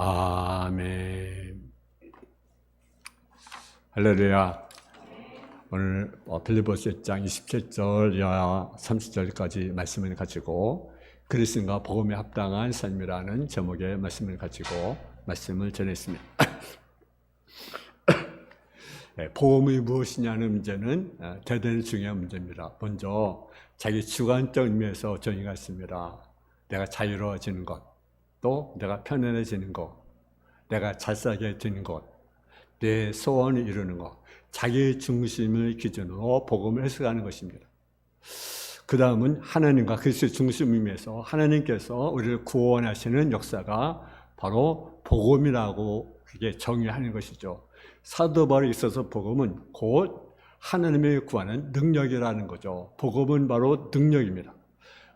아멘. 할렐루야. 오늘 빌립보서 1장 27절 이하 30절까지 말씀을 가지고 그리스도인과 복음에 합당한 삶이라는 제목의 말씀을 가지고 말씀을 전했습니다. 복음이 무엇이냐는 문제는 대단히 중요한 문제입니다. 먼저 자기 주관적 의미에서 정의가 있습니다. 내가 자유로워지는 것, 또 내가 편안해지는 것, 내가 잘 살게 되는 것, 내 소원을 이루는 것, 자기 중심을 기준으로 복음을 해석하는 것입니다. 그 다음은 하나님과 그리스도의 중심 의미에서 하나님께서 우리를 구원하시는 역사가 바로 복음이라고 그게 정의하는 것이죠. 사도 바울에 있어서 복음은 곧 하나님의 구하는 능력이라는 거죠. 복음은 바로 능력입니다.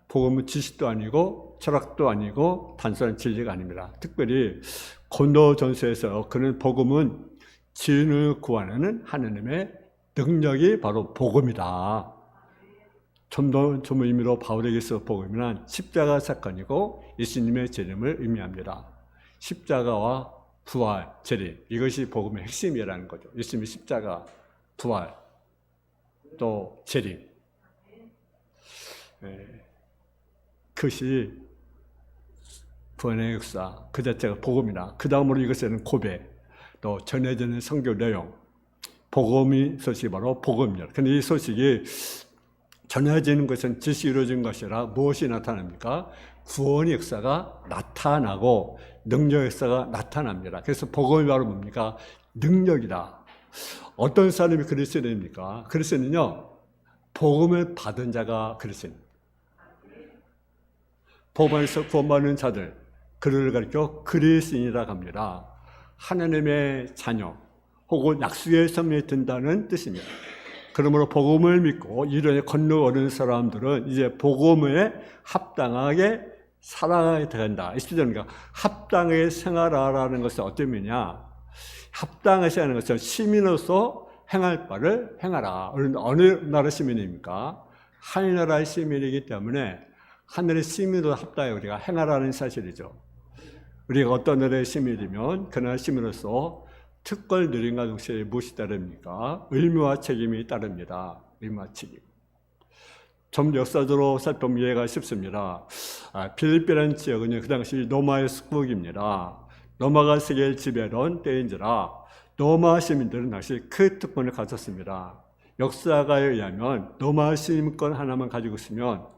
복음은 지식도 아니고 철학도 아니고 단순한 진리가 아닙니다. 특별히 고린도전서에서 그는 복음은 지은을 구하는 하나님의 능력이 바로 복음이다. 좀 의미로 바울에게서 복음이란 십자가 사건이고 예수님의 재림을 의미합니다. 십자가와 부활, 재림, 이것이 복음의 핵심이라는 거죠. 예수님의 십자가, 부활, 또 재림. 그것이 구원의 역사, 그 자체가 복음이다. 그 다음으로 이것에는 고백, 또 전해지는 성경 내용, 복음이 소식이 바로 복음이다. 그런데 이 소식이 전해지는 것은 즉시 이루어진 것이라 무엇이 나타납니까? 구원의 역사가 나타나고 능력 역사가 나타납니다. 그래서 복음이 바로 뭡니까? 능력이다. 어떤 사람이 그리스도인입니까? 그리스도는요, 복음을 받은 자가 그리스도입니다. 복음에서 구원받는 자들, 그를 가리켜 그리스도인이라고 합니다. 하나님의 자녀 혹은 약속의 성령이 든다는 뜻입니다. 그러므로 복음을 믿고 이른에 건너오는 사람들은 이제 복음에 합당하게 살아가게 된다. 그러니까 합당하게 생활하라는 것은 어떤 의미냐? 합당하게 하는 것은 시민으로서 행할 바를 행하라. 어느 나라 시민입니까? 하늘나라의 시민이기 때문에 하늘의 시민으로 합당하게 우리가 행하라는 사실이죠. 우리가 어떤 나라의 시민이면 그 나라 시민으로서 특권 누림과 동시에 무엇이 따릅니까? 의무와 책임이 따릅니다. 의무와 책임. 좀 역사적으로 살펴보면 이해가 쉽습니다. 필리핀이라는 지역은 그 당시 로마의 속국입니다. 로마가 세계를 지배하던 때인지라 로마 시민들은 당시 그 특권을 가졌습니다. 역사가에 의하면 로마 시민권 하나만 가지고 있으면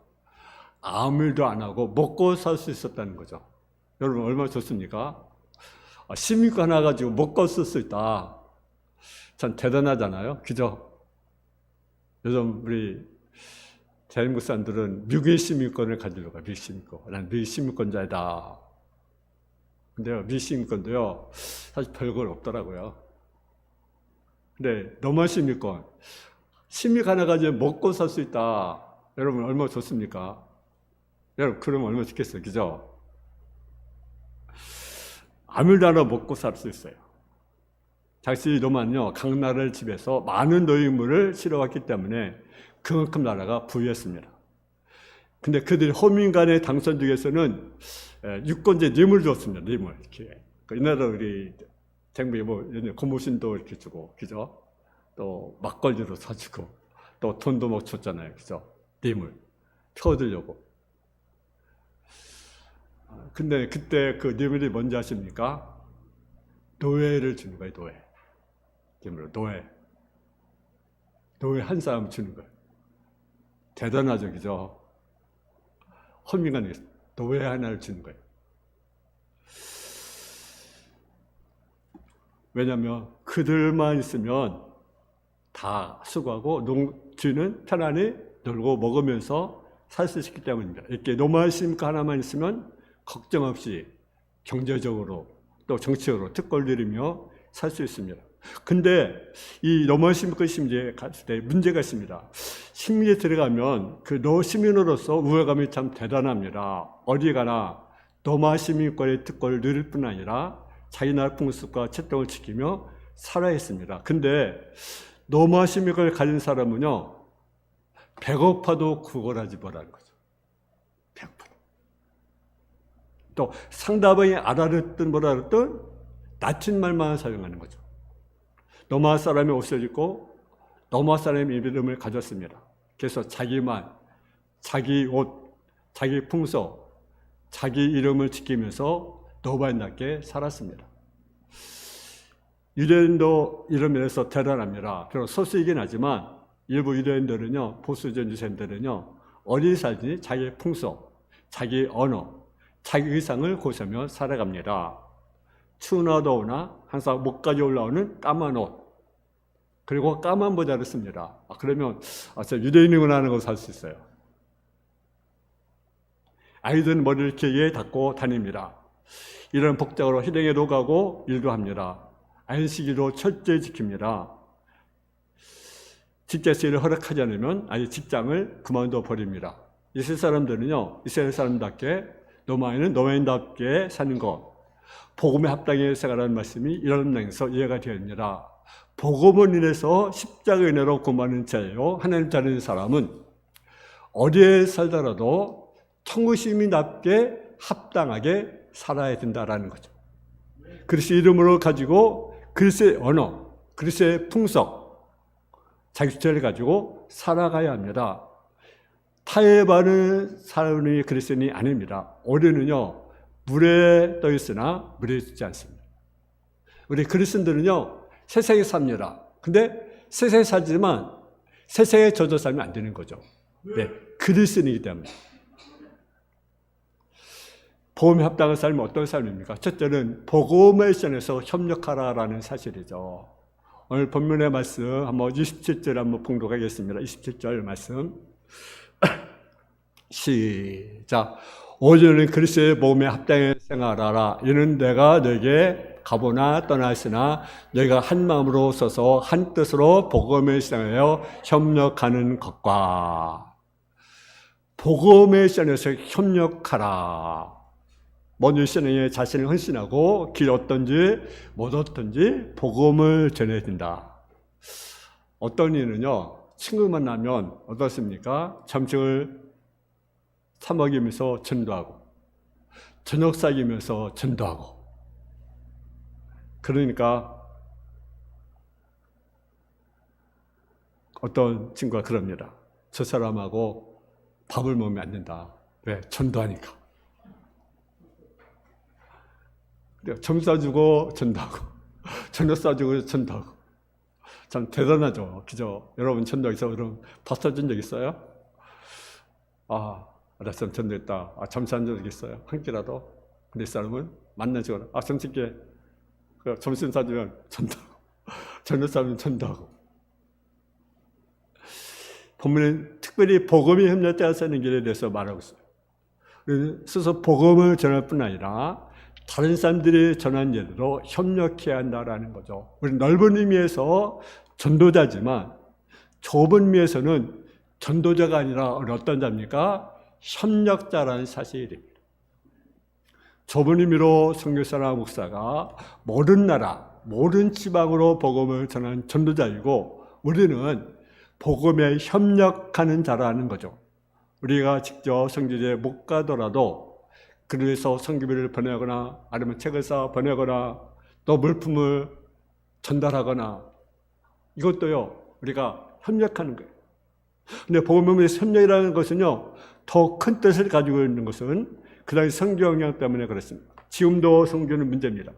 아무 일도 안 하고 먹고 살 수 있었다는 거죠. 여러분 얼마나 좋습니까? 시민권 하나 가지고 먹고 쓸 수 있다. 참 대단하잖아요. 그죠? 요즘 우리 대한민국 사람들은 미국의 시민권을 가지려고 해요. 미국 시민권. 난 미국 시민권자이다. 근데요, 미국 시민권도요, 사실 별걸 없더라고요. 근데 로마 시민권, 시민 하나 가지고 먹고 살 수 있다. 여러분 얼마나 좋습니까? 여러분 그러면 얼마나 좋겠어요. 그죠? 아무 일도 안 하고 먹고 살 수 있어요. 당시 로마는요, 각 나라를 지배해서 많은 노예물을 실어왔기 때문에 그만큼 나라가 부유했습니다. 근데 그들이 호민간에 당선되기 위해서는 유권제 뇌물 줬습니다. 뇌물. 이렇게. 이 나라 우리 정부에 고무신도 이렇게 주고, 그죠? 또 막걸리도 사주고, 또 돈도 막 줬잖아요. 그죠? 뇌물. 태워주려고. 근데 그때 그 뇌물이 뭔지 아십니까? 노예를 주는 거예요, 노예. 노예. 노예 한 사람 주는 거예요. 대단하죠, 그죠? 헌민간에 노예 하나를 주는 거예요. 왜냐하면 그들만 있으면 다 수고하고 농주는 편안히 놀고 먹으면서 살 수 있기 때문입니다. 이렇게 로마 시민권 하나만 있으면 걱정 없이 경제적으로 또 정치적으로 특권을 누리며 살 수 있습니다. 근데 이 로마 시민권 심리에 갔을 때 문제가 있습니다. 심리에 들어가면 그 시민으로서 우월감이 참 대단합니다. 어디 가나 로마 시민권의 특권을 누릴 뿐 아니라 자기 나라 풍습과 채통을 지키며 살아야 했습니다. 근데 로마 시민권을 가진 사람은요, 배고파도 구걸하지 말라는 거죠. 배고파. 또 상대방이 알아듣든 뭐라 알았든 낮은 말만 사용하는 거죠. 로마 사람이 옷을 입고 로마 사람의 이름을 가졌습니다. 그래서 자기 말, 자기 옷, 자기 풍속, 자기 이름을 지키면서 로마인답게 살았습니다. 유대인도 이런 면에서 대단합니다. 비록 소수이긴 하지만 일부 유대인들은요, 보수적인 유대인들은요, 어디 살든지 자기 풍속, 자기 언어, 자기 의상을 고수하며 살아갑니다. 추우나 더우나 항상 목까지 올라오는 까만 옷, 그리고 까만 모자를 씁니다. 그러면 저 유대인이구나 하는 것을 알 수 있어요. 아이들은 머리를 길게 닦고 다닙니다. 이런 복장으로 실행에도 가고 일도 합니다. 안식일도 철저히 지킵니다. 직장에서 일을 허락하지 않으면 아예 직장을 그만둬 버립니다. 이스라엘 사람들은요, 이스라엘 사람답게 로마인은 로마인답게 사는 것, 복음에 합당해 생활하는 말씀이 이런 면에서 이해가 되었느니라. 복음을 인해서 십자가의 은혜로 구원받는 자예요. 하나님 자는 사람은 어디에 살더라도 천국 시민답게 합당하게 살아야 된다라는 거죠. 그리스도의 이름으로 가지고 그리스도의 언어, 그리스도의 풍속, 자기 주체를 가지고 살아가야 합니다. 타에 바르는 사람이 그리스도인이 아닙니다. 우리는요, 물에 떠 있으나 물에 있지 않습니다. 우리 그리스도인들은요, 세상에 삽니다. 근데 세상에 살지만 세상에 젖어 살면 안 되는 거죠. 네, 그리스도인이기 때문에. 복음에 합당한 삶은 어떤 삶입니까? 첫째는 복음의 시전에서 협력하라라는 사실이죠. 오늘 본문의 말씀 한번 27절 한번 봉독하겠습니다. 27절 말씀 시작. 오늘은 그리스도의 복음에 합당해 생활하라. 이는 내가 너에게 가보나 떠났으나 너희가 한 마음으로 서서 한 뜻으로 복음에 시전하여 협력하는 것과 복음의 시전에서 협력하라. 먼저 신앙에 자신을 헌신하고 길 얻든지 못 얻든지 복음을 전해야 된다. 어떤 이는요, 친구 만나면 어떻습니까? 점심을 사 먹이면서 전도하고 저녁 사귀면서 전도하고, 그러니까 어떤 친구가 그럽니다. 저 사람하고 밥을 먹으면 안 된다. 왜? 전도하니까. 점 싸주고 전도하고 저녁 싸주고 전도하고. 참 대단하죠. 그죠? 여러분 전도에서 여러분 밥 사준 적 있어요? 알았어, 전도했다. 점 산 적 있어요? 한 끼라도? 근데 이 사람은 만나지거나 점심께 점심 사주면 전도하고 저녁 사주면 전도하고. 본문은 특별히 복음이 협력되어 사는 길에 대해서 말하고 있어요. 스스로 복음을 전할 뿐 아니라 다른 사람들이 전한 예대로 협력해야 한다라는 거죠. 우리 넓은 의미에서 전도자지만 좁은 의미에서는 전도자가 아니라 어떤 자입니까? 협력자라는 사실입니다. 좁은 의미로 선교사나 목사가 모든 나라, 모든 지방으로 복음을 전하는 전도자이고, 우리는 복음에 협력하는 자라는 거죠. 우리가 직접 선교지에 못 가더라도 그래서 선교비를 보내거나 아니면 책을 사 보내거나 또 물품을 전달하거나, 이것도요, 우리가 협력하는 거예요. 근데 복음의 협력이라는 것은요, 더 큰 뜻을 가지고 있는 것은 그 당시 선교 영향 때문에 그렇습니다. 지금도 선교는 문제입니다.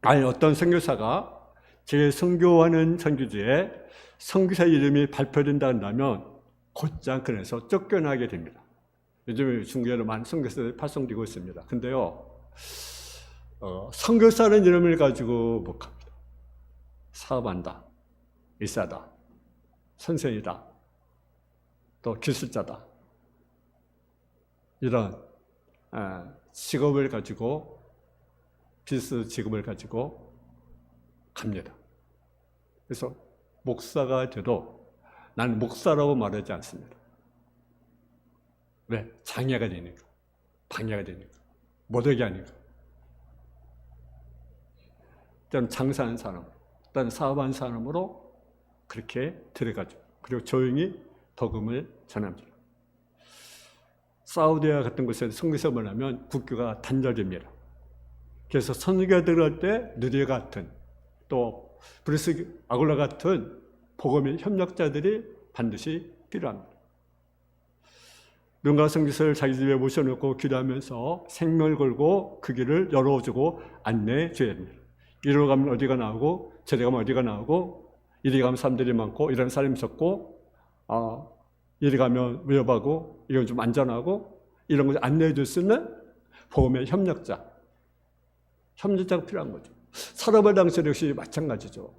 아니, 어떤 선교사가 제 선교하는 선교지에 선교사 이름이 발표된다 한다면 곧장 그래서 쫓겨나게 됩니다. 요즘에 중국에도 많은 선교사들이 파송되고 있습니다. 근데요, 선교사라는 이름을 가지고 목합니다. 사업한다, 의사다, 선생이다, 또 기술자다, 이런 직업을 가지고, 비즈니스 직업을 가지고 갑니다. 그래서 목사가 돼도 나는 목사라고 말하지 않습니다. 왜? 장애가 되니까, 방해가 되니까, 못하게 하니까. 일단 장사하는 사람, 일단 사업하는 사람으로 그렇게 들어가죠. 그리고 조용히 복음을 전합니다. 사우디아 같은 곳에 선교사만 하면 국교가 단절됩니다. 그래서 선교가 들어갈 때 누리 같은 또 브리스 아굴라 같은 복음의 협력자들이 반드시 필요합니다. 누군가 선교사를 자기 집에 모셔놓고 기도하면서 생명을 걸고 그 길을 열어주고 안내해 줘야 됩니다. 이리로 가면 어디가 나오고 저리 가면 어디가 나오고 이리 가면 사람들이 많고 이런 사람이 적고 이리 가면 위험하고 이건 좀 안전하고 이런 것을 안내해 줄 수 있는 복음의 협력자가 필요한 거죠. 산업을 당시 역시 마찬가지죠.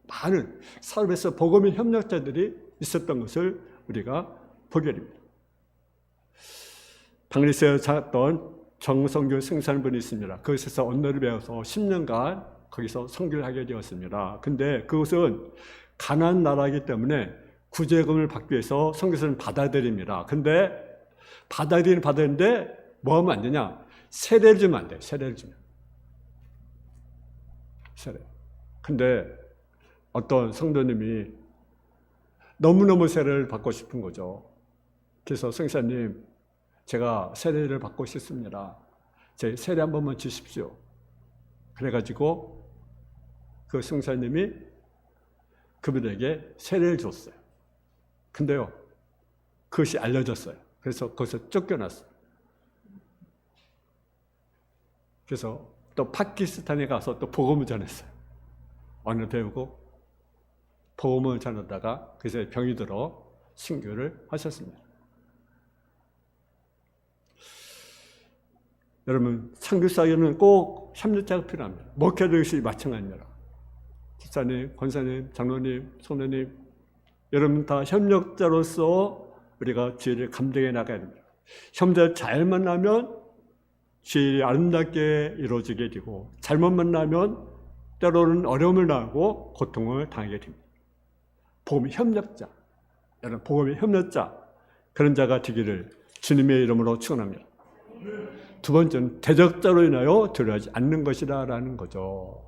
많은 산업에서 복음의 협력자들이 있었던 것을 우리가 보게 됩니다. 당리스에 살았던 정성균 승산분이 있습니다. 그곳에서 언어를 배워서 10년간 거기서 선교를 하게 되었습니다. 근데 그것은 가나안 나라이기 때문에 구제금을 받기 위해서 선교사는 받아들입니다. 근데 받았는데 뭐 하면 안 되냐? 세례를 주면 안 돼. 세례를 주면. 세례. 근데 어떤 성도님이 너무너무 세례를 받고 싶은 거죠. 그래서 성사님, 제가 세례를 받고 싶습니다. 제 세례 한 번만 주십시오. 그래가지고 그 성사님이 그분에게 세례를 줬어요. 근데요, 그것이 알려졌어요. 그래서 거기서 쫓겨났어요. 그래서 또 파키스탄에 가서 또 복음을 전했어요. 언어 배우고 복음을 전하다가 그래서 병이 들어 순교를 하셨습니다. 여러분, 선교사에는 꼭 협력자가 필요합니다. 목회도 역시 마찬가지입니다. 집사님, 권사님, 장로님, 성도님, 여러분 다 협력자로서 우리가 지혜를 감당해 나가야 됩니다. 협력자를 잘 만나면 지혜를 아름답게 이루어지게 되고 잘못 만나면 때로는 어려움을 당하고 고통을 당하게 됩니다. 복음의 협력자, 여러분 복음의 협력자 그런 자가 되기를 주님의 이름으로 축원합니다. 두 번째는 대적자로 인하여 두려워하지 않는 것이라는 거죠.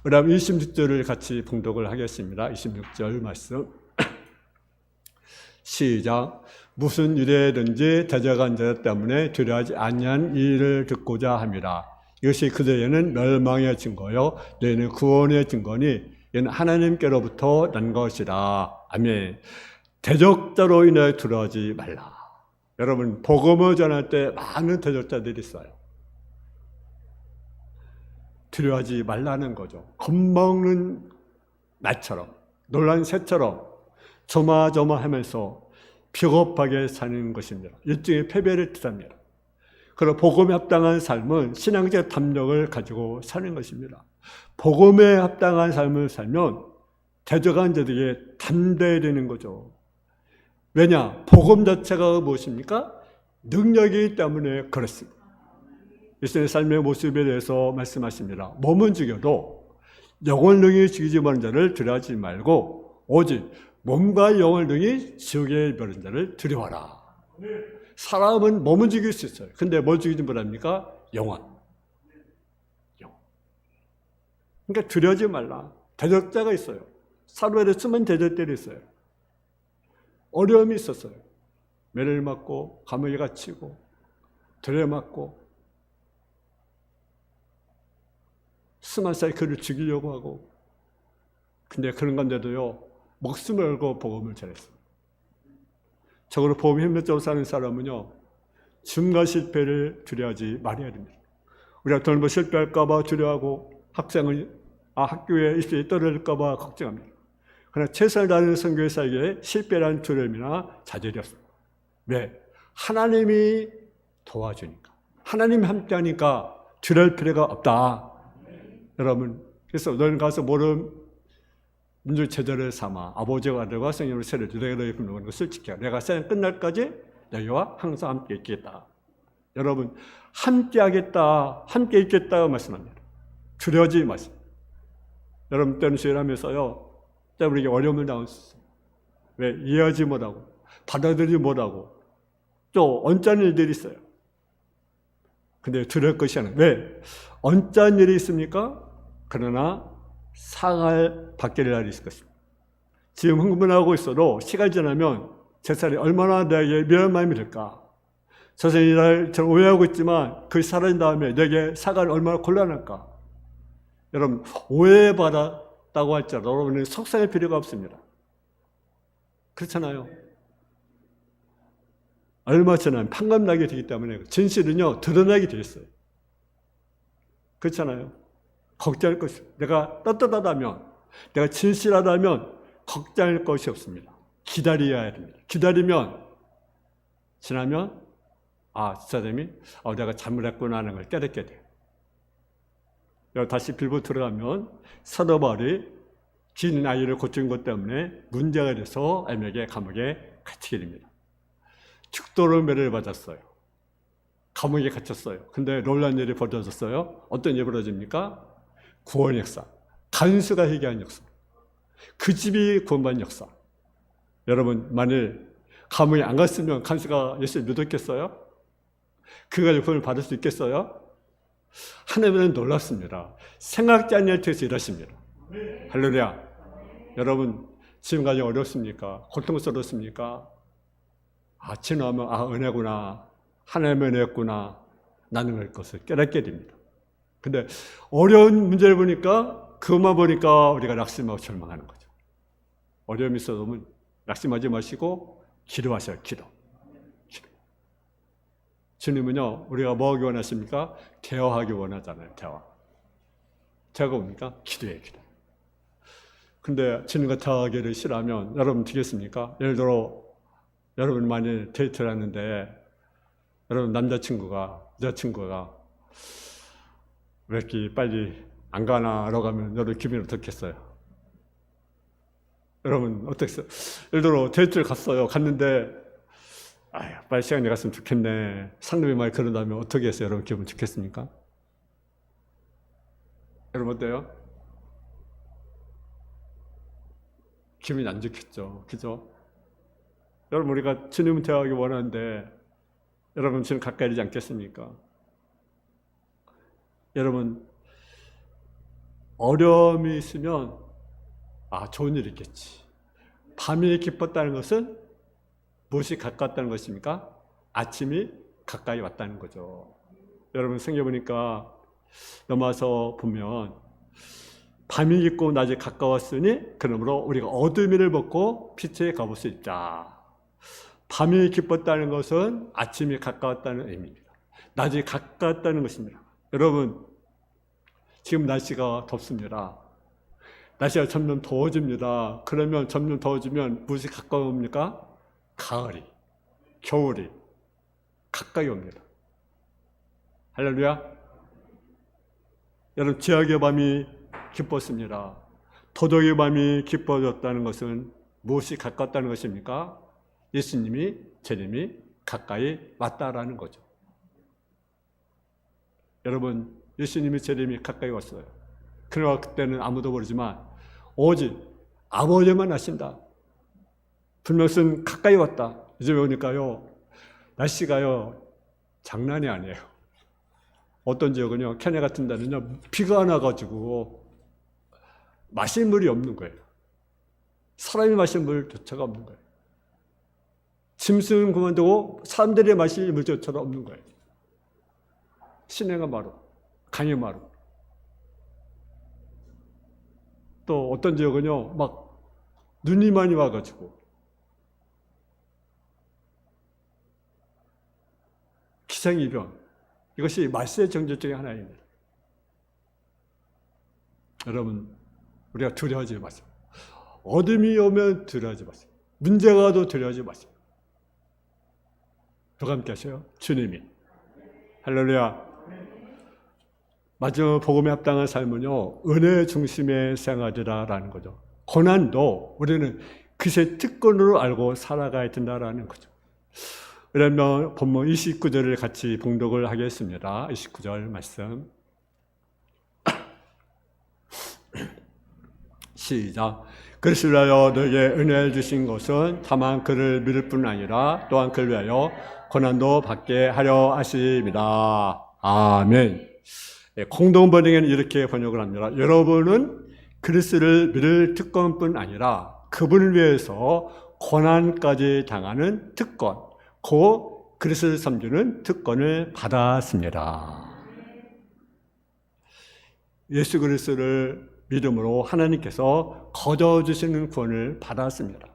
우리 한번 26절을 같이 봉독을 하겠습니다. 26절 말씀 시작. 무슨 일에든지 대적한 자 때문에 두려워하지 아니한 일을 듣고자 함이라. 이것이 그들에게는 멸망의 증거요 너희는 구원의 증거니 이는 하나님께로부터 난 것이라. 아멘. 대적자로 인하여 두려워하지 말라. 여러분 복음을 전할 때 많은 대적자들이 있어요. 두려워하지 말라는 거죠. 겁먹는 나처럼 놀란 새처럼 조마조마하면서 비겁하게 사는 것입니다. 일종의 패배를 뜻합니다. 그리고 복음에 합당한 삶은 신앙적 담력을 가지고 사는 것입니다. 복음에 합당한 삶을 살면 대적한 자들에게 담대해야 되는 거죠. 왜냐? 복음 자체가 무엇입니까? 능력이기 때문에 그렇습니다. 예수님의 삶의 모습에 대해서 말씀하십니다. 몸은 죽여도 영을 능히 죽이지 못하는 자를 두려워하지 말고 오직 몸과 영을 능히 지옥에 이르는 자를 두려워하라. 사람은 몸은 죽일 수 있어요. 근데 뭘 죽이지 못합니까? 영혼. 그러니까 두려워하지 말라. 대적자가 있어요. 사로에 숨은 대적들이 있어요. 어려움이 있었어요. 매를 맞고 감옥에 갇히고 들여맞고 수많은 사람이 그를 죽이려고 하고 근데 그런 건데도요 목숨을 걸고 복음을 전했어요. 적어도 복음 협력적으로 사는 사람은요 죽음과 실패를 두려워하지 말아야 됩니다. 우리가 덜못 실패할까 봐 두려워하고 학교에 입시에 떨어질까 봐 걱정합니다. 그러나 최선을 다하는 선교사에게 실패라는 두려움이나 좌절이 없습니다. 왜? 하나님이 도와주니까. 하나님이 함께하니까 두려울 필요가 없다. 여러분, 그래서 너는 가서 모든 민족 제자를 삼아 아버지와 아들과 성령으로 세례 주 내가 너희 분노하는 것을 지켜. 내가 세상 끝날까지 너희와 항상 함께 있겠다. 여러분, 함께 하겠다, 함께 있겠다고 말씀합니다. 두려워하지 마세요. 여러분 때는 수행하면서요 우리에게 어려움을 당할 수 있어요. 왜? 이해하지 못하고 받아들이지 못하고 또 언짢은 일들이 있어요. 근데 두려울 것이 아니라 왜? 언짢은 일이 있습니까? 그러나 상할 받게 될 날이 있을 것입니다. 지금 흥분하고 있어도 시간이 지나면 제 딸이 얼마나 내게 미안한 마음이 들까? 선생님이 나를 저를 오해하고 있지만 그 사라진 다음에 내게 사과를 얼마나 곤란할까? 여러분, 오해받았다고 할지라도 여러분은 속상할 필요가 없습니다. 그렇잖아요. 얼마 지나면 판감나게 되기 때문에 진실은요 드러나게 돼 있어요. 그렇잖아요. 걱정할 것이, 내가 떳떳하다면, 내가 진실하다면 걱정할 것이 없습니다. 기다려야 됩니다. 기다리면 지나면 집사님이 내가 잘못했구나 하는 걸 깨닫게 돼요. 다시 빌보 들어가면 사도 바울이 긴 아이를 고친 것 때문에 문제가 돼서 에메게 감옥에 갇히게 됩니다. 죽도록 매를 받았어요. 감옥에 갇혔어요. 근데 놀라운 일이 벌어졌어요. 어떤 일이 벌어집니까? 구원의 역사. 간수가 회개한 역사. 그 집이 구원받은 역사. 여러분, 만일 감옥에 안 갔으면 간수가 예수를 믿었겠어요? 그가 구원을 받을 수 있겠어요? 하나님은 놀랍습니다. 생각지 않은 일을 통해서 일하십니다. 할렐루야. 여러분, 지금까지 어렵습니까? 고통스럽습니까? 지나면 은혜구나. 하나님의 은혜였구나. 나는 것을 깨닫게 됩니다. 근데 어려운 문제를 보니까 그것만 보니까 우리가 낙심하고 절망하는 거죠. 어려움이 있어도 낙심하지 마시고 기도하셔요. 기도. 주님은요, 우리가 뭐 하기 원하십니까? 대화하기 원하잖아요. 대화가 뭡니까? 기도예요. 기도. 근데 주님과 대화하기를 싫어하면 여러분 되겠습니까? 예를 들어 여러분 만일 데이트를 하는데 여러분 남자친구가 여자친구가 왜 이렇게 빨리 안 가나 라고 하면 여러분 기분이 어떻겠어요? 여러분 어떻겠어요? 예를 들어 데이트를 갔는데 빨리 시간이 갔으면 좋겠네. 상대방이 말 그런다면 어떻게 했어요? 여러분 기분 좋겠습니까? 여러분 어때요? 기분이 안 좋겠죠. 그죠? 여러분 우리가 주님을 대하기 원하는데 여러분 주님 가까이 되지 않겠습니까? 여러분 어려움이 있으면 좋은 일이 있겠지. 밤이 기뻤다는 것은 무엇이 가까웠다는 것입니까? 아침이 가까이 왔다는 거죠. 여러분 성경 보니까 넘어서 보면 밤이 깊고 낮이 가까웠으니 그러므로 우리가 어둠을 벗고 빛에 가볼 수 있다. 밤이 기뻤다는 것은 아침이 가까웠다는 의미입니다. 낮이 가까웠다는 것입니다. 여러분 지금 날씨가 덥습니다. 날씨가 점점 더워집니다. 그러면 점점 더워지면 무엇이 가까워옵니까? 가을이, 겨울이 가까이 옵니다. 할렐루야. 여러분 지하의 밤이 기뻤습니다. 도덕의 밤이 기뻐졌다는 것은 무엇이 가깝다는 것입니까? 예수님이 재림이 가까이 왔다라는 거죠. 여러분 예수님이 재림이 가까이 왔어요. 그러나 그때는 아무도 모르지만 오직 아버지만 아신다. 분명히 가까이 왔다. 이제 보니까요 날씨가요 장난이 아니에요. 어떤 지역은요 케냐 같은 데는요 비가 안 와가지고 마실 물이 없는 거예요. 사람이 마실 물조차가 없는 거예요. 짐승은 그만두고 사람들이 마실 물조차가 없는 거예요. 시내가 마루, 강이 마루. 또 어떤 지역은요 막 눈이 많이 와가지고 기상이변, 이것이 말세의 정죄 중에 하나입니다. 여러분 우리가 두려워하지 마세요. 어둠이 오면 두려워하지 마세요. 문제가 와도 두려워하지 마세요. 누가 함께 하셔요? 주님이. 할렐루야. 마지막 복음에 합당한 삶은요 은혜 중심의 생활이라는 거죠. 고난도 우리는 그새 특권으로 알고 살아가야 된다라는 거죠. 그러면 본문 29절을 같이 봉독을 하겠습니다. 29절 말씀 시작. 그것을 위하여 너에게 은혜를 주신 것은 다만 그를 믿을 뿐 아니라 또한 그를 위하여 고난도 받게 하려 하심이라. 아멘. 공동 번역에는 이렇게 번역을 합니다. 여러분은 그리스도를 믿을 특권뿐 아니라 그분을 위해서 고난까지 당하는 특권, 그 그리스도를 섬기는 특권을 받았습니다. 예수 그리스도를 믿음으로 하나님께서 거저주시는 구원을 받았습니다.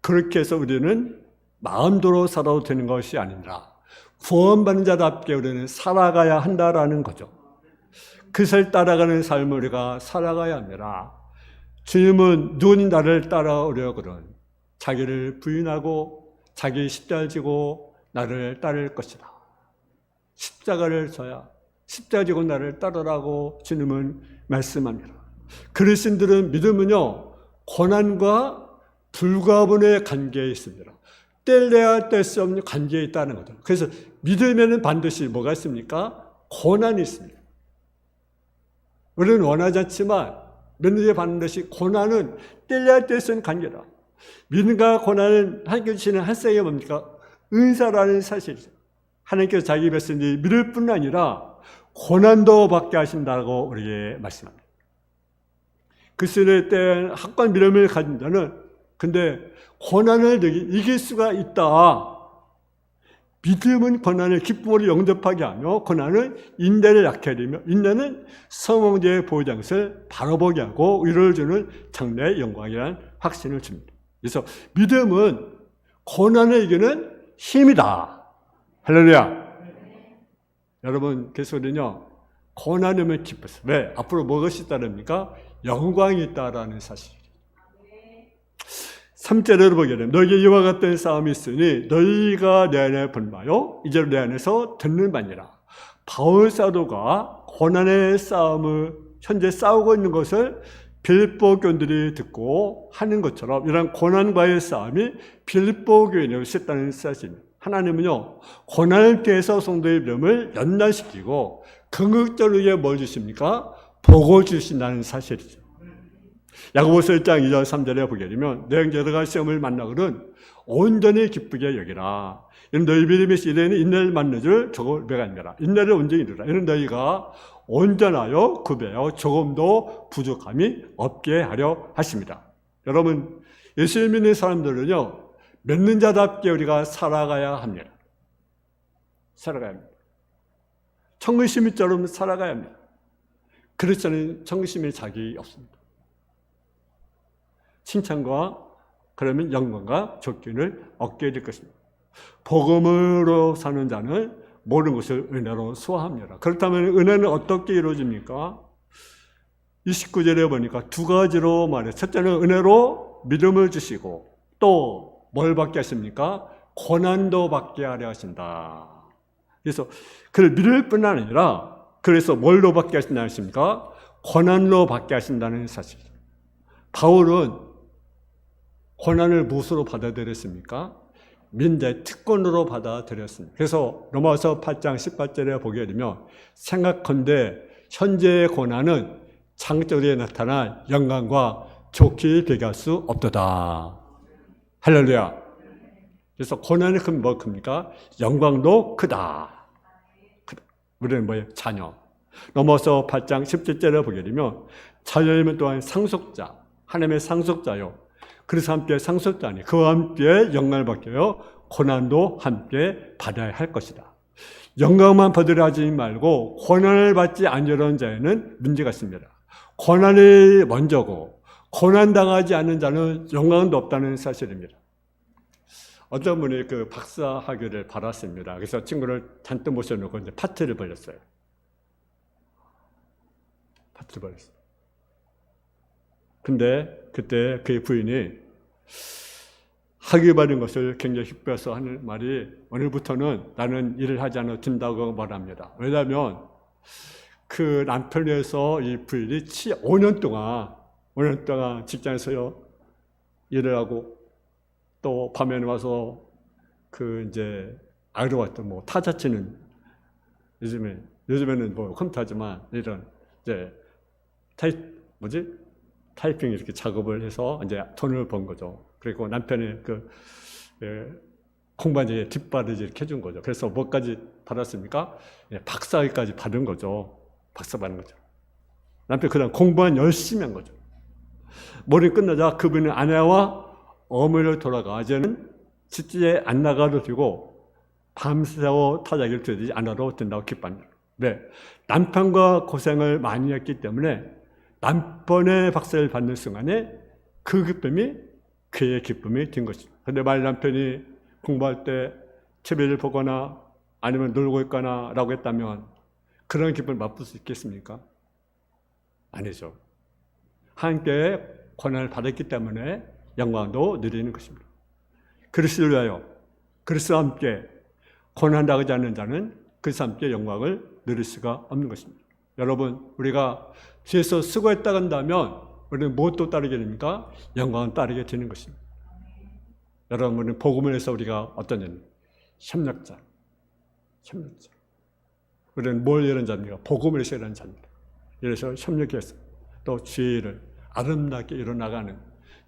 그렇게 해서 우리는 마음대로 살아도 되는 것이 아니라 구원받는 자답게 우리는 살아가야 한다라는 거죠. 그것을 따라가는 삶을 우리가 살아가야 합니다. 주님은 누구니 나를 따라오려거든 자기를 부인하고 자기 십자가를 지고 나를 따를 것이다. 십자가를 져야 십자가 지고 나를 따르라고 주님은 말씀합니다. 그리스도인들은 믿음은요, 고난과 불가분의 관계에 있습니다. 뗄래야 뗄 수 없는 관계에 있다는 거죠. 그래서 믿음에는 반드시 뭐가 있습니까? 고난이 있습니다. 우리는 원하지 않지만 믿음에 반드시 고난은 뗄래야 뗄 수 없는 관계다. 믿음과 고난은 하나님께서 주시는 한 쌍이 뭡니까? 은사라는 사실이죠. 하나님께서 자기 백성들이 믿을 뿐 아니라 고난도 받게 하신다고 우리에게 말씀합니다. 그 시대 때 확고한 믿음을 가진 자는 근데 고난을 이길 수가 있다. 믿음은 고난을 기쁨으로 영접하게 하며 고난은 인내를 낳게 하며 인내는 성공제의 보장을 바라보게 하고 위로를 주는 장래의 영광이라는 확신을 줍니다. 그래서 믿음은 고난을 이기는 힘이다. 할렐루야. 여러분, 그래서 우리는요, 고난이면 기뻤어요. 왜? 앞으로 무엇이 있다랍니까? 영광이 있다라는 사실. 3절을 보게 되면 너희에게 이와 같은 싸움이 있으니 너희가 내 안에 분마요 이제로 내 안에서 듣는 바니라. 바울 사도가 고난의 싸움을 현재 싸우고 있는 것을 빌보 교인들이 듣고 하는 것처럼 이런 고난과의 싸움이 빌보 교인으로 있었다는 사실입니다. 하나님은요, 고난을 통해서 성도의 믿음을 연단시키고 긍휼적으로 뭘 주십니까? 복을 주신다는 사실이죠. 야고보서 1장 2절 3절에 보게 되면 내 형제들과 시험을 만나거든 온전히 기쁘게 여기라. 이는 너희 믿음의 시대에는 인내를 만날 줄 조금 배가니라. 인내를 온전히 이루라. 이는 너희가 온전하여 구배하여 조금도 부족함이 없게 하려 하십니다. 여러분, 예수 믿는 사람들은요, 믿는 자답게 우리가 살아가야 합니다. 살아가야 합니다. 청근시민처럼 살아가야 합니다. 그렇지 않으면 청근시민의 자격이 없습니다. 칭찬과 그러면 영광과 존귀를 얻게 될 것입니다. 복음으로 사는 자는 모든 것을 은혜로 수화합니다. 그렇다면 은혜는 어떻게 이루어집니까? 29절에 보니까 두 가지로 말해요. 첫째는 은혜로 믿음을 주시고 또 뭘 받게 하십니까? 고난도 받게 하려 하신다. 그래서 그를 믿을 뿐 아니라 그래서 뭘로 받게 하신다? 고난로 받게 하신다는 사실. 바울은 고난을 무엇으로 받아들였습니까? 민자의 특권으로 받아들였습니다. 그래서 로마서 8장 18절에 보게 되면 생각컨대 현재의 고난은 장적으로 나타난 영광과 좋게 비교할 수 없도다. 할렐루야. 그래서 고난이 크면 뭐 큽니까? 영광도 크다. 우리는 뭐예요? 자녀. 로마서 8장 17절에 보게 되면 자녀이면 또한 상속자, 하나님의 상속자요. 그래서 함께 상속자니 그와 함께 영광을 받게요. 고난도 함께 받아야 할 것이다. 영광만 받으려 하지 말고 고난을 받지 않으려는 자에는 문제가 있습니다. 고난이 먼저고 고난당하지 않는 자는 영광도 없다는 사실입니다. 어떤 분이 그 박사학위를 받았습니다. 그래서 친구를 잔뜩 모셔놓고 이제 파티를 벌였어요. 파티를 벌였어요. 근데 그때 그의 부인이 학위 받은 것을 굉장히 기뻐해서 하는 말이 오늘부터는 나는 일을 하지 않아도 된다고 말합니다. 왜냐하면 그 남편에서 이 부인이 5년 동안 직장에서요 일을 하고 또 밤에는 와서 그 이제 아르바이트 뭐 타자 치는 요즘에는 뭐 컴퓨터지만 이런 이제 타이핑 이렇게 작업을 해서 이제 돈을 번 거죠. 그리고 남편이 공부하는 뒷바라지 이렇게 해준 거죠. 그래서 뭐까지 받았습니까? 박사학위까지 받은 거죠. 박사 받은 거죠. 남편 그다음 공부한 열심히 한 거죠. 머리 끝나자 그분은 아내와 어머니로 돌아가 이제는 집지에 안 나가도 되고 밤새워 타자기를 들지 않아도 된다고 기뻐합니다. 네, 남편과 고생을 많이 했기 때문에 남편의 박살을 받는 순간에 그 기쁨이 그의 기쁨이 된 것입니다. 그런데 만약 남편이 공부할 때 TV를 보거나 아니면 놀고 있거나 라고 했다면 그런 기쁨을 맛볼 수 있겠습니까? 아니죠. 하나님께 권한을 받았기 때문에 영광도 누리는 것입니다. 그리스도를 위하여 그리스도와 함께 권한을 하지 않는 자는 그리스도와 함께 영광을 누릴 수가 없는 것입니다. 여러분, 우리가 뒤에서 수고했다 한다면 우리는 무엇도 따르게 됩니까? 영광은 따르게 되는 것입니다. 여러분은 복음을 해서 우리가 어떤 일? 협력자. 우리는 뭘 이런 자입니까? 복음을 해서 이런 자입니다. 이래서 협력해서 또 주의를 아름답게 이뤄나가는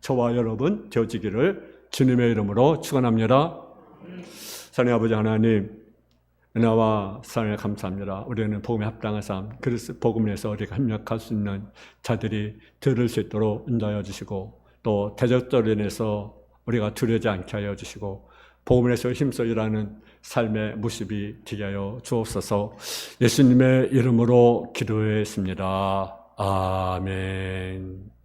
저와 여러분 되어지기를 주님의 이름으로 축원합니다. 사랑의 아버지 하나님, 은혜와 사랑에 감사합니다. 우리는 복음에 합당한 삶, 그리스도 복음을 해서 우리가 협력할 수 있는 자들이 들을 수 있도록 인도하여 주시고 또 대적절로 인해서 우리가 두려워하지 않게 하여 주시고 복음을 해서 힘써 일하는 삶의 모습이 되게 하여 주옵소서. 예수님의 이름으로 기도했습니다. 아멘.